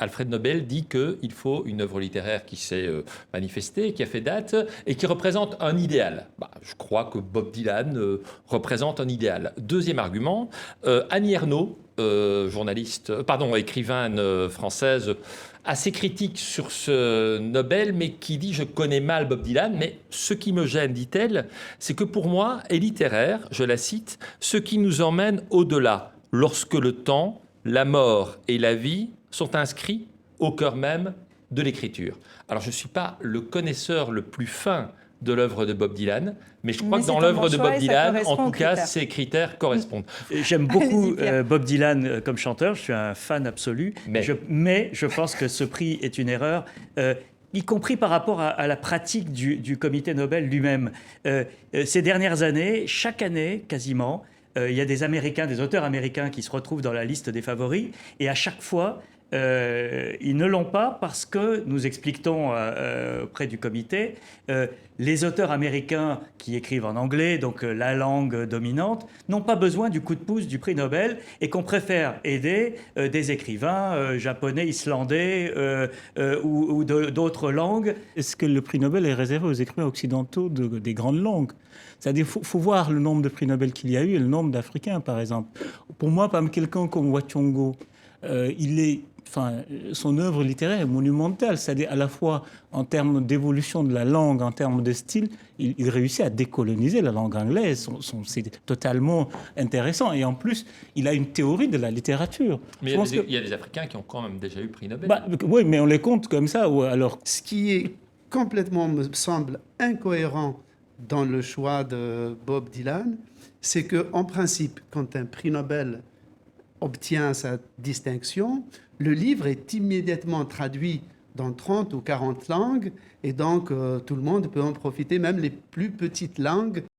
Alfred Nobel dit qu'il faut une œuvre littéraire qui s'est manifestée, qui a fait date et qui représente un idéal. Je crois que Bob Dylan représente un idéal. Deuxième argument, Annie Ernaux, écrivaine française, assez critique sur ce Nobel, mais qui dit « je connais mal Bob Dylan, mais ce qui me gêne, dit-elle, c'est que pour moi est littéraire, je la cite, ce qui nous emmène au-delà, lorsque le temps, la mort et la vie sont inscrits au cœur même de l'écriture. » Alors je ne suis pas le connaisseur le plus fin de l'œuvre de Bob Dylan, mais je crois que dans l'œuvre de Bob Dylan, en tout cas, ces critères correspondent. J'aime beaucoup Bob Dylan comme chanteur, je suis un fan absolu, mais je pense que ce prix est une erreur, y compris par rapport à la pratique du comité Nobel lui-même. Ces dernières années, chaque année quasiment, il y a des auteurs américains qui se retrouvent dans la liste des favoris, et à chaque fois, ils ne l'ont pas parce que, nous explique-t-on auprès du comité, les auteurs américains qui écrivent en anglais, donc la langue dominante, n'ont pas besoin du coup de pouce du prix Nobel et qu'on préfère aider des écrivains japonais, islandais ou d'autres langues. Est-ce que le prix Nobel est réservé aux écrivains occidentaux des grandes langues? C'est-à-dire qu'il faut voir le nombre de prix Nobel qu'il y a eu et le nombre d'Africains, par exemple. Pour moi, par exemple, quelqu'un comme Wachongo, son œuvre littéraire est monumentale, c'est-à-dire à la fois en termes d'évolution de la langue, en termes de style, il réussit à décoloniser la langue anglaise. C'est totalement intéressant. Et en plus, il a une théorie de la littérature. Mais il y a des Africains qui ont quand même déjà eu prix Nobel. Oui, mais on les compte comme ça. Ou alors... Ce qui est complètement, me semble, incohérent dans le choix de Bob Dylan, c'est qu'en principe, quand un prix Nobel obtient sa distinction, le livre est immédiatement traduit dans 30 ou 40 langues et donc tout le monde peut en profiter, même les plus petites langues.